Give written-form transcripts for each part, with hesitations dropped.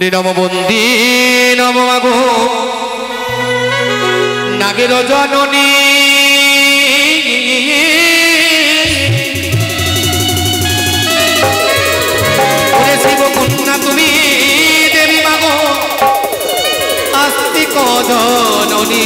ওরে নম বন্দী নম মাগো নাগের জননী ওরে শিব কন্যা তুমি দেবী মাগো আস্তিক জননী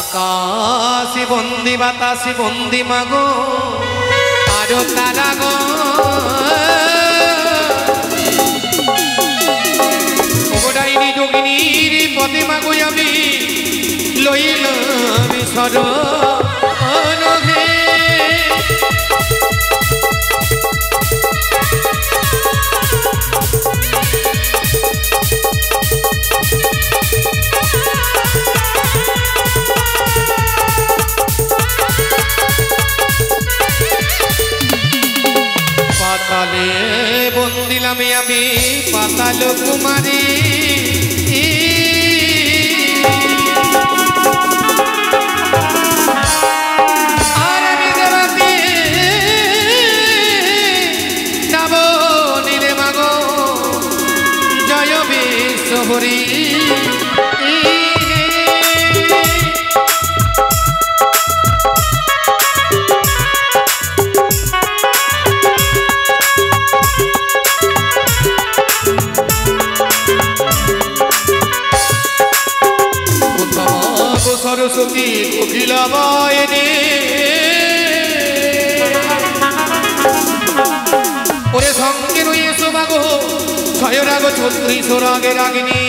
আকাশে বন্দি বাতাসে বন্দি মাগো আরো তারা গো ওগোডাইনি যোগিনীর পদে মাগো আমি লইলাম শরণ হে পাতালে বন্দিলাম আমি পাতাল কুমারী আর আমি দেবাতে নব নীলে মাগো জয় বিশ্বহরি সরস্বতী কোকিলা বয়নে ওরে সঙ্গে রয়েছো মাগো ছয় রাগ 36 রাগে রাগিনী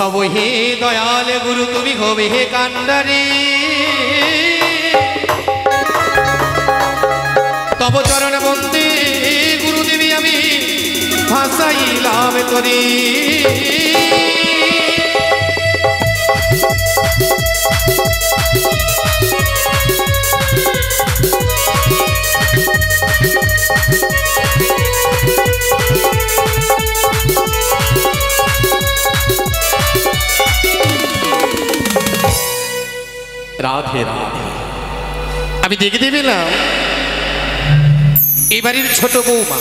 হব হে দয়াল গুরু তুমি হবে হে কান্ডারে তব চরণ বন্দে গুরুদেবী আমি ভাসাইলাম করি রাধে রাধে আমি দেখতে পেলাম এই বাড়ির ছোট বৌমা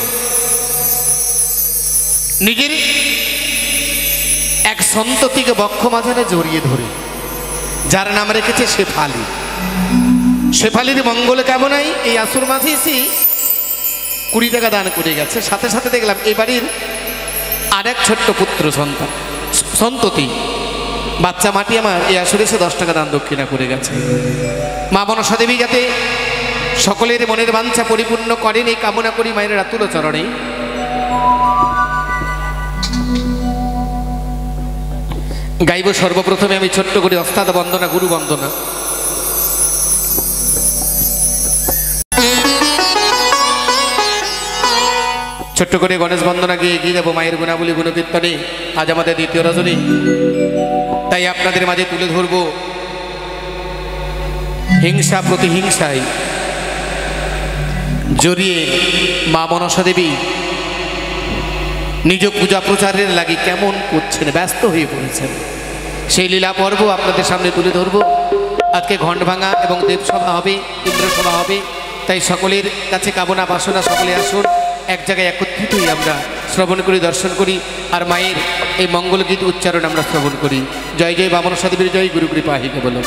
নিজের এক সন্ততিকে বক্ষ মাঝারে জড়িয়ে ধরে যার নাম রেখেছে শেফালি শেফালির মঙ্গল কামনাই এই আসুর মাঝে এসে 20 টাকা দান করে গেছে সাথে সাথে দেখলাম এই বাড়ির আরেক ছোট্ট পুত্র সন্ততি বাচ্চা মাটি আমার এই আসরে এসে 10 টাকা দান দক্ষিণা করে গেছে মা মনসা দেবী যাতে সকলের মনের বাঞ্ছা পরিপূর্ণ করেন এই কামনা করি মায়ের রাতুল চরণে গাইব সর্বপ্রথমে আমি ছোট্ট করে ওস্তাদ বন্দনা গুরু বন্দনা ছোট্ট করে গণেশ বন্দনা গিয়ে এগিয়ে যাবো মায়ের গুণাবলী গুণকীর্তনে আজ আমাদের দ্বিতীয় রজনী তাই আপনাদের মাঝে তুলে ধরব হিংসা প্রতিহিংসায় জড়িয়ে মা মনসা দেবী নিজ পূজা প্রচারের লাগি কেমন করছেন ব্যস্ত হয়ে পড়েছেন সেই লীলা পর্ব আপনাদের সামনে তুলে ধরব আজকে ঘণ্ট ভাঙা এবং দেবসভা হবে ইন্দ্রসভা হবে তাই সকলের কাছে কামনা বাসনা সকলে আসুন এক জায়গায় একত্রিত হয়ে আমরা শ্রবণ করি দর্শন করি আর মায়ের এই মঙ্গল গীত উচ্চারণ আমরা শ্রবণ করি জয় জয় মা মনসা দেবীর জয় গুরু কৃপা হিকে বলো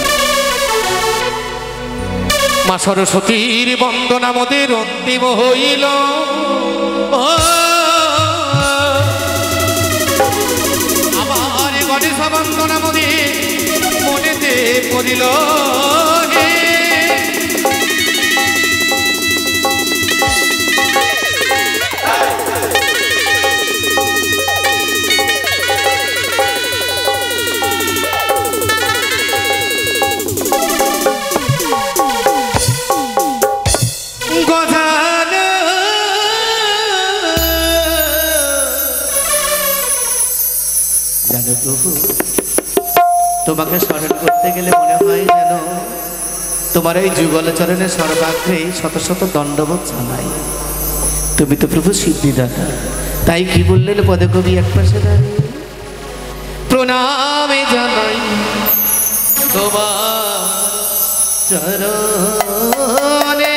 মা সরস্বতীর বন্দনা মোদের অন্তিম হইল আমার গণেশ বন্দনা মোদের মনেতে পড়িল প্রভু, তোমাকে স্মরণ করতে গেলে মনে হয় যেন তোমার এই যুগল চরণে সর্বাগ্রে শত শত দণ্ডবোধ জানাই। তুমি তো প্রভু সিদ্ধিদাতা, তাই কি বললেন পদে কবি এক পাশে দাঁড়িয়ে, প্রণামে জানাই তোমার চরণে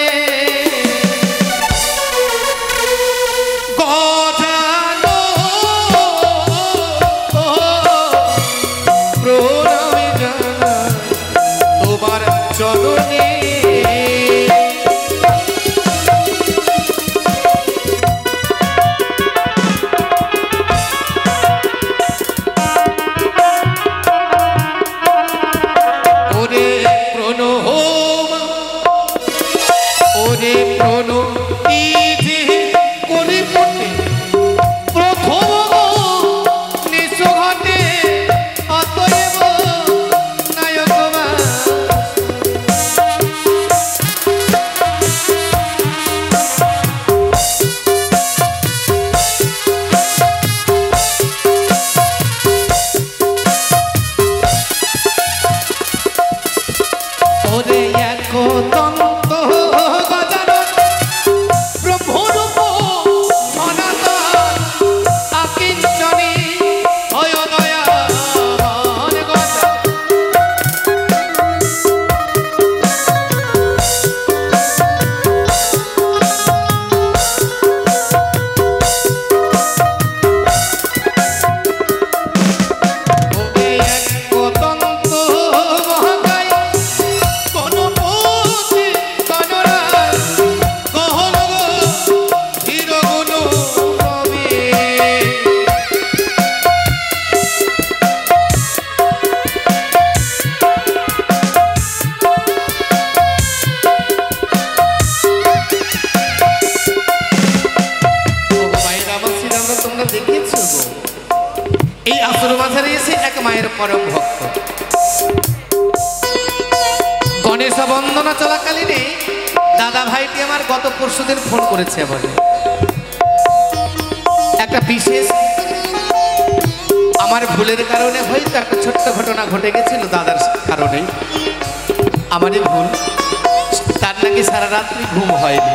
परम भक्त गणेश बंदना चलाकालीने दादा भाईटी आमार गत परशुदिन फोन करेছে আমাকে একটা বিশেষ আমার ভুলের কারণে হয়তো একটা ছোট্ট ঘটনা ঘটে গেছিল দাদার কারণে আমারই ভুল তার নাকি সারা রাত্রি ঘুম হয়নি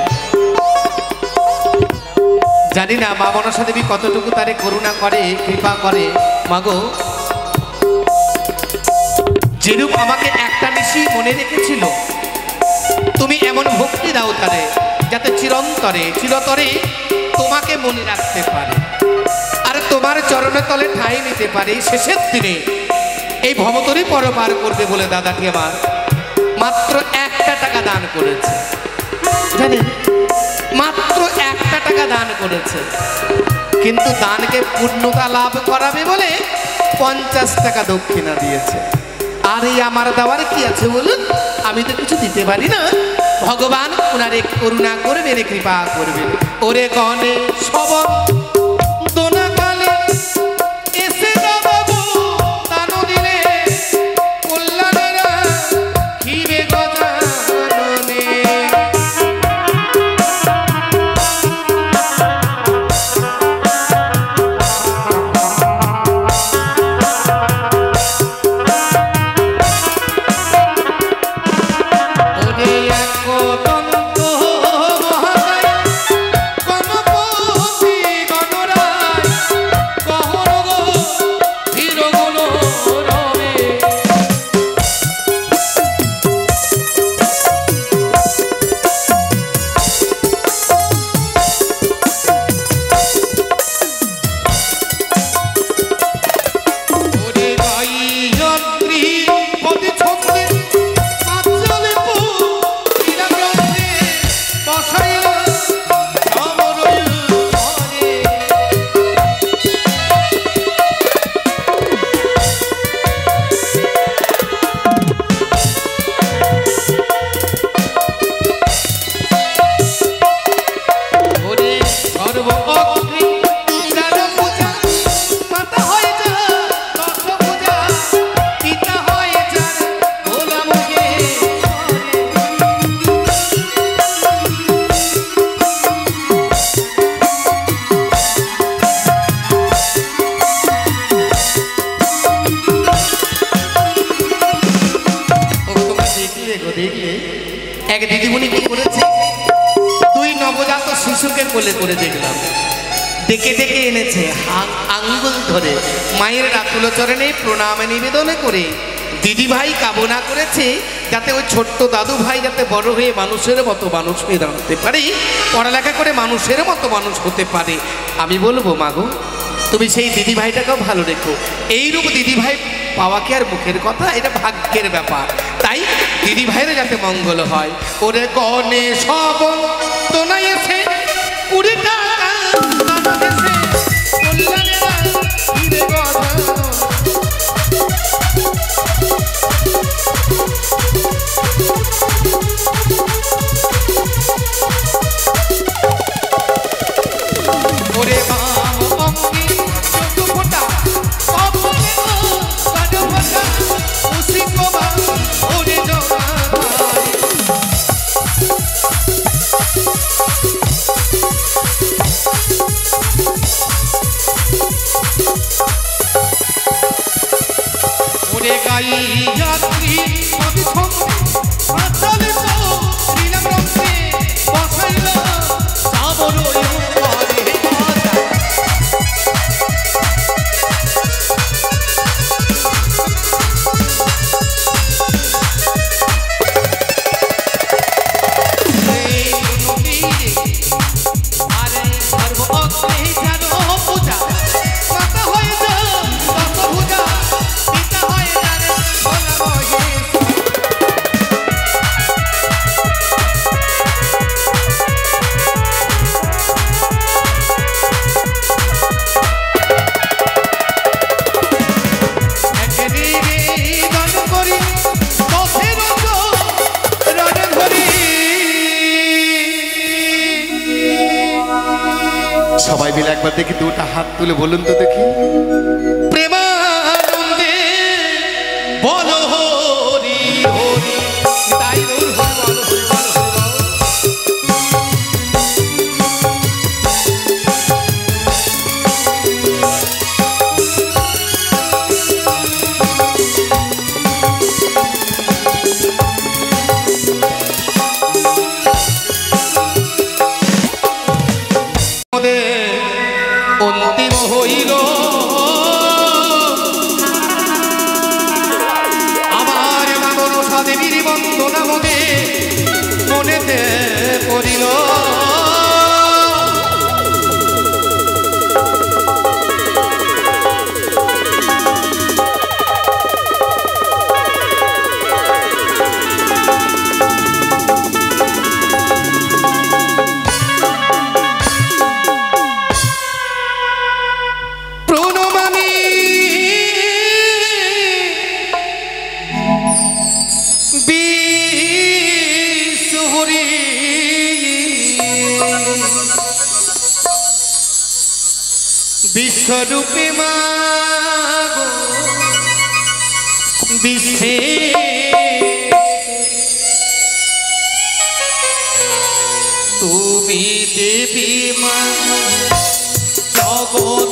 জানি না মা মনসা দেবী কতটুকু তারে করুণা করে কৃপা করে মাগো যেরূপ আমাকে একটা নিশি মনে রেখেছিল তুমি এমন ভক্তি দাও তারে যাতে চিরন্তরে চিরতরে তোমাকে মনে রাখতে পারে আর তোমার চরণে তলে ঠাঁই নিতে পারে শেষের দিনে এই ভবতরী পরপার করবে বলে দাদাটি আমার মাত্র 1টা টাকা দান করেছে জানেন মাত্র 1টা টাকা দান করেছে কিন্তু দানকে পূর্ণতা লাভ করাবে বলে 50 টাকা দক্ষিণা দিয়েছে আর এই আমার দেওয়ার কি আছে বলুন আমি তো কিছু দিতে পারি না ভগবান ওনারে করুণা করবে রে কৃপা করবে ওরে গণেশ সব দোনা কালে এসে বাবু দান দিলে কল্যাণেরা খিবে গজাননে শিশুকে কোলে করে দেখলাম, ডেকে ডেকে এনেছে আঙ্গুল ধরে মায়ের রাতুল চরণে প্রণাম নিবেদন করে দিদি ভাই কামনা করেছে যাতে ওই ছোট্ট দাদু ভাই যাতে বড় হয়ে মানুষের মতো মানুষ হয়ে দাঁড়াতে পারে, পড়ালেখা করে মানুষের মতো মানুষ হতে পারে। আমি বলবো মাগো, তুমি সেই দিদি ভাইটাকেও ভালো রেখো। এইরূপ দিদি ভাই পাওয়া কি আর মুখের কথা, এটা ভাগ্যের ব্যাপার। তাই দিদি ভাইয়ের যাতে মঙ্গল হয়। ওরে গনে সব তো নাই এসে 20 টাকা ওরে বাম অঙ্গি চোখ ফোটা অপনে কান ফোটা উসি কোবা ওরে জমা ওরে গাই যাত্রী সবই ছন্দে আচলে তো নীলাম রঙে বসাইল সাবরো সবাই মিলে একবার দেখি দুটা হাত তুলে বলুন তো দেখি, প্রেমানন্দে বলো হরি হরি তাই হরি হরি অন্তিম হইল আমার মা মনসা দেবীর বন্দনা মনে মনেতে পড়িল। বিশ্বরূপে মাগো বিশ্বে তুমি দেবী মা জগৎ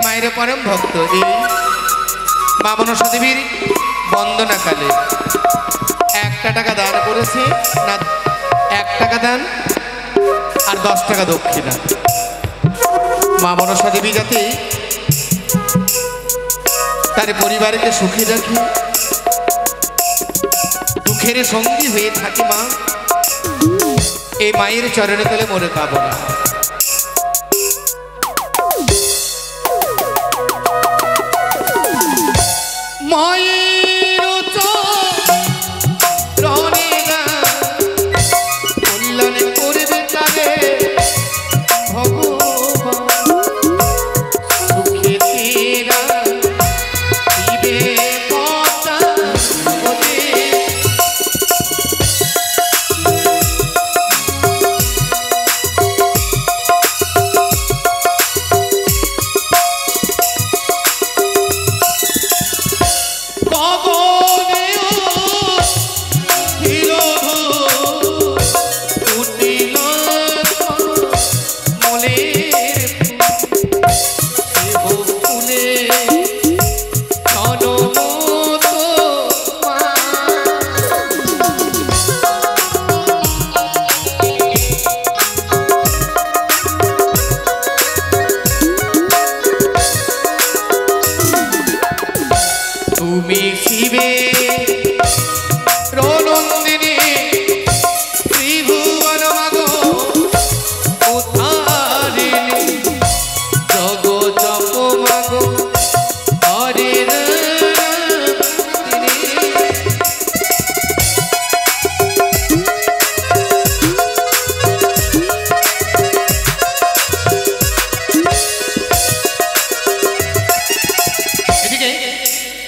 মায়ের পরম ভক্ত এই মা মনসা দেবীর বন্দনাকালে 1 টাকা দান করেছে না, 1 টাকা দান আর 10 টাকা দক্ষিণা। মা মনসা দেবী যাতে তার পরিবারকে সুখী রাখে, দুঃখের সঙ্গী হয়ে থাকে মা, এই মায়ের চরণে তলে মনে কামনা। মায়ের চরণে কল্যাণ করবে কারে ভগবান, সুখে তেরা দিবে কথা বলে। তুমি শিবে রনন্দিনী ত্রিভুবন মাগো উদ্ধারিণী, জগ জপ মাগো হরে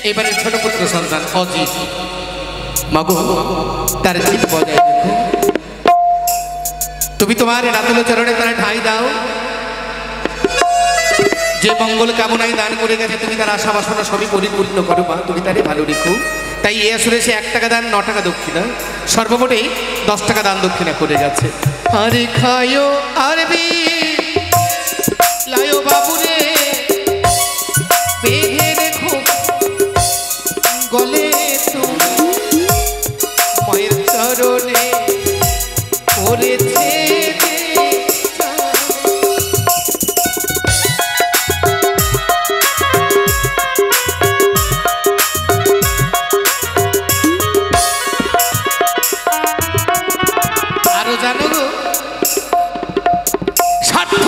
এবারে ছোট পুত্র সন্তান অজিত মাগো তার চিত বজায় রেখো। তুমি তোমার রাতুল চরণে তারা ঠাঁই দাও। যে মঙ্গল কামনায় দান করে গেছে তুমি তার আশা বাসনা সবই পরিপূর্ণ করো মা, তুমি তারে ভালো রেখো। তাই এ আসলে সে 1 টাকা দান 9 টাকা দক্ষিণা, সর্বমোটে 10 টাকা দান দক্ষিণা করে গেছে। আরে খায়ো আরবি লায়ো বাবুরে বেঁধে রেখো গলে তুমি মায়ের চরণে পড়েছে। আরো জানো গো, স্বার্থ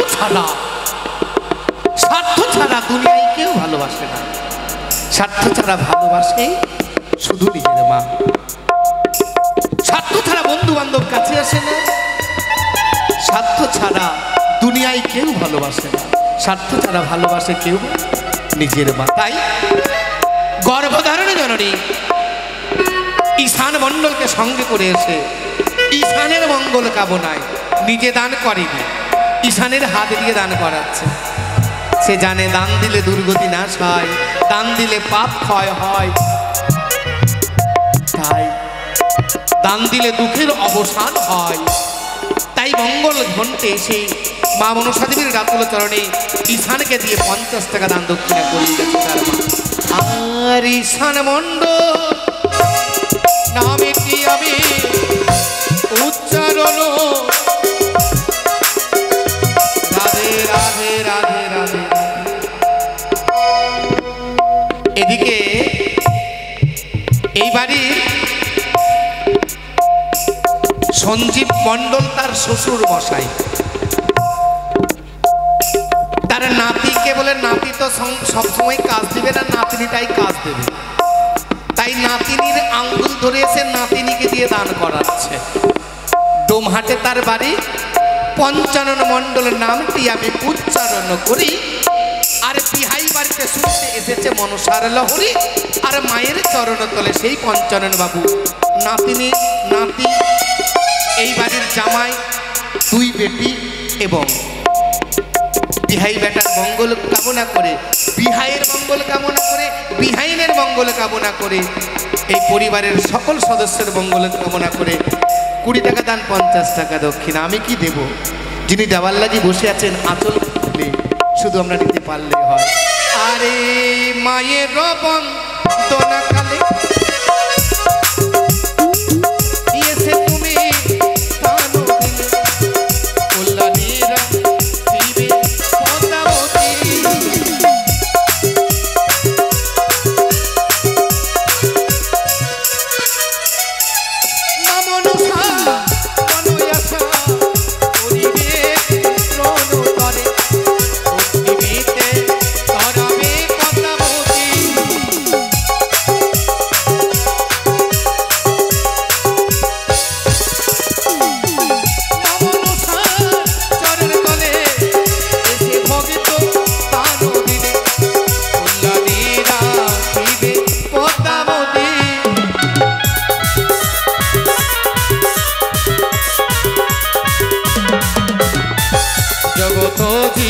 ছাড়া দুনিয়ায় কেউ ভালোবাসে না। স্বার্থ ছাড়া ভালোবাসে শুধু নিজের মা। স্বার্থ ছাড়া বন্ধু বান্ধব কাছে আসে না। স্বার্থ ছাড়া দুনিয়ায় কেউ ভালোবাসে না। স্বার্থ ছাড়া ভালোবাসে কেউ নিজের মা। তাই গর্ভধারণী জননী ঈশান মণ্ডলকে সঙ্গে করে এসে ঈশানের মঙ্গল কামনায় নিজে দান করেনি, ঈশানের হাত দিয়ে দান করাচ্ছে। সে জানে দান দিলে দুর্গতি নাশ হয়, দান দিলে পাপ ক্ষয় হয়, তাই দান দিলে দুঃখের অবসান হয়। তাই মঙ্গল ঘন্টে এসে মা মনসা দেবীর রাতুল চরণে ঈশানকে দিয়ে 50 টাকা দান দক্ষিণা করিয়ে গেছে তার মা। আর ঈশান মণ্ডল নামেটি আমি উচ্চারণ রাধে রাধে রাধে রাধে। এদিকে এই বাড়ির সঞ্জীব মণ্ডল তার শ্বশুর মশাই তার নাতিকে বলে, নাতি তো সবসময় কাজ দিবে না, নাতিনিটাই কাজ দেবে। তাই নাতিনির আঙ্গুল ধরে এসে নাতিনিকে দিয়ে দান করাচ্ছে। ডোমহাটে তার বাড়ি। পঞ্চানন মণ্ডল নামটি আমি উচ্চারণ করি। আর বিহাই বাড়িতে শুনতে এসেছে মনসার লহরী। আর মায়ের চরণ তলে সেই পঞ্চানন বাবু নাতি এই বাড়ির জামাই, 2 বেটি এবং বিহাই বেটার মঙ্গল কামনা করে, বিহাইয়ের মঙ্গল কামনা করে, বিহাইনের মঙ্গল কামনা করে, এই পরিবারের সকল সদস্যের মঙ্গল কামনা করে 20 টাকা দান 50 টাকা দক্ষিণা। আমি কি দেব? যিনি দেওয়ার লাগি বসে আছেন আঁচল খুলে শুধু আমরা নিতে পারলে হয়। আরে মায়ের রবন দোনাকালে মনসা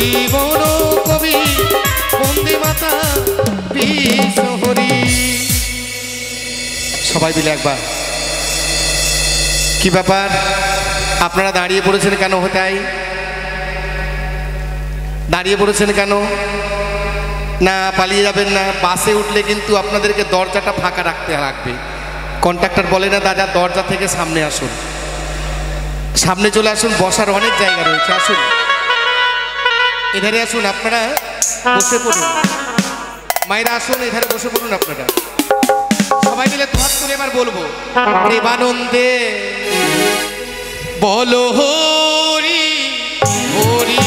জীবন কবি বন্দে মাতা বিশ্বহরি। সবাই মিলে একবার। কি ব্যাপার আপনারা দাঁড়িয়ে পড়েছেন কেন? হতাই দাঁড়িয়ে পড়েছেন কেন? না পালিয়ে যাবেন না? বাসে উঠলে কিন্তু আপনাদেরকে দরজাটা ফাঁকা রাখতে লাগবে। কন্ট্রাক্টর বলে না দাদা দরজা থেকে সামনে আসুন, সামনে চলে আসুন, বসার অনেক জায়গা রয়েছে, আসুন এধারে আসুন, আপনারা বসে পড়ুন। মায়েরা আসুন এধারে বসে পড়ুন। আপনারা সবাই মিলে হাত তুলে এবার বলবো প্রেমানন্দে বলো হরি হরি